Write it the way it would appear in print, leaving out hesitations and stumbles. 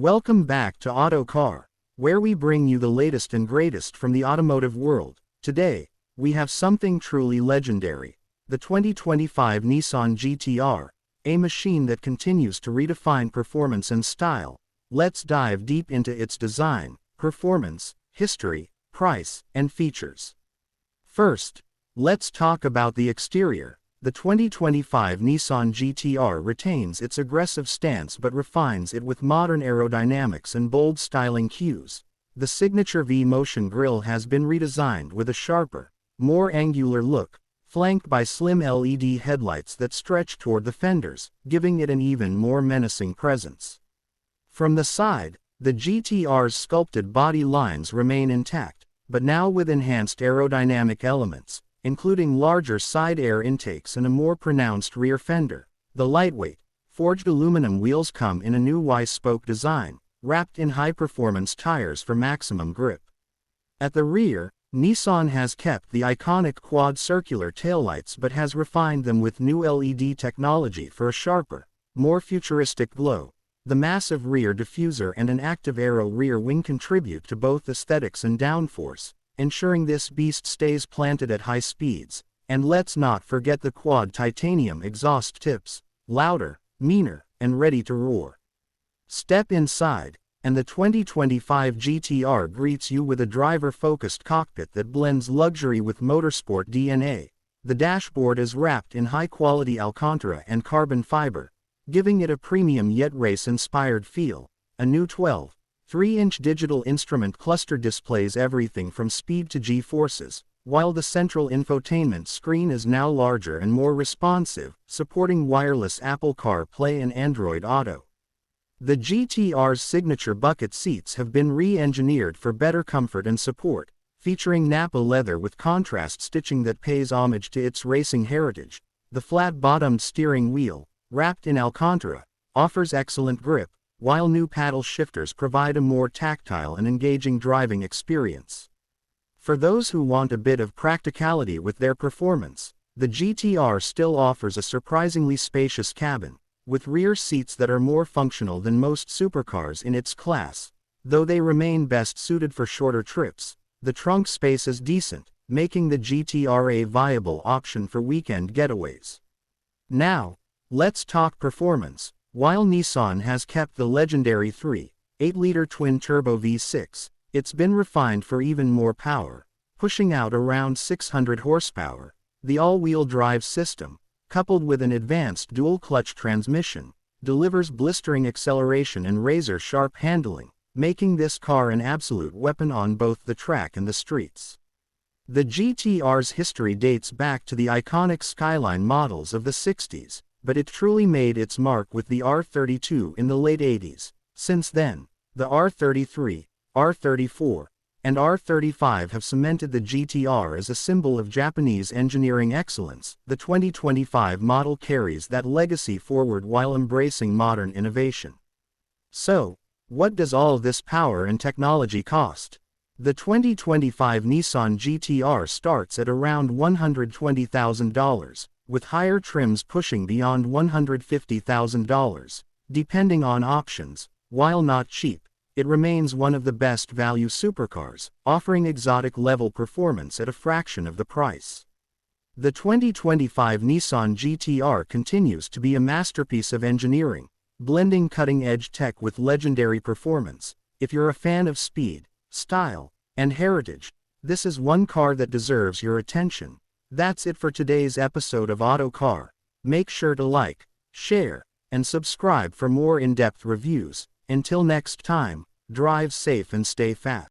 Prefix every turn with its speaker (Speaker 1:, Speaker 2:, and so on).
Speaker 1: Welcome back to Autocar, where we bring you the latest and greatest from the automotive world. Today, we have something truly legendary, the 2025 Nissan GT-R, a machine that continues to redefine performance and style. Let's dive deep into its design, performance, history, price, and features. First, let's talk about the exterior. The 2025 Nissan GT-R retains its aggressive stance but refines it with modern aerodynamics and bold styling cues. The signature V-motion grille has been redesigned with a sharper, more angular look, flanked by slim LED headlights that stretch toward the fenders, giving it an even more menacing presence. From the side, the GT-R's sculpted body lines remain intact, but now with enhanced aerodynamic elements, including larger side air intakes and a more pronounced rear fender. The lightweight, forged aluminum wheels come in a new Y-spoke design, wrapped in high-performance tires for maximum grip. At the rear, Nissan has kept the iconic quad-circular taillights but has refined them with new LED technology for a sharper, more futuristic glow. The massive rear diffuser and an active aero rear wing contribute to both aesthetics and downforce, ensuring this beast stays planted at high speeds. And let's not forget the quad titanium exhaust tips, louder, meaner, and ready to roar. Step inside, and the 2025 GT-R greets you with a driver-focused cockpit that blends luxury with motorsport DNA. The dashboard is wrapped in high-quality Alcantara and carbon fiber, giving it a premium yet race-inspired feel. A new 12.3-inch digital instrument cluster displays everything from speed to G-forces, while the central infotainment screen is now larger and more responsive, supporting wireless Apple CarPlay and Android Auto. The GT-R's signature bucket seats have been re-engineered for better comfort and support, featuring Nappa leather with contrast stitching that pays homage to its racing heritage. The flat-bottomed steering wheel, wrapped in Alcantara, offers excellent grip, while new paddle shifters provide a more tactile and engaging driving experience. For those who want a bit of practicality with their performance, the GT-R still offers a surprisingly spacious cabin, with rear seats that are more functional than most supercars in its class. Though they remain best suited for shorter trips, the trunk space is decent, making the GT-R a viable option for weekend getaways. Now, let's talk performance. While Nissan has kept the legendary 3.8-liter twin-turbo V6, it's been refined for even more power, pushing out around 600 horsepower. The all-wheel drive system, coupled with an advanced dual-clutch transmission, delivers blistering acceleration and razor-sharp handling, making this car an absolute weapon on both the track and the streets. The GT-R's history dates back to the iconic Skyline models of the 60s, but it truly made its mark with the R32 in the late 80s. Since then, the R33, R34, and R35 have cemented the GT-R as a symbol of Japanese engineering excellence. The 2025 model carries that legacy forward while embracing modern innovation. So, what does all this power and technology cost? The 2025 Nissan GT-R starts at around $120,000, with higher trims pushing beyond $150,000, depending on options. While not cheap, it remains one of the best value supercars, offering exotic-level performance at a fraction of the price. The 2025 Nissan GT-R continues to be a masterpiece of engineering, blending cutting-edge tech with legendary performance. If you're a fan of speed, style, and heritage, this is one car that deserves your attention. That's it for today's episode of Autocar. Make sure to like, share, and subscribe for more in-depth reviews. Until next time, drive safe and stay fast.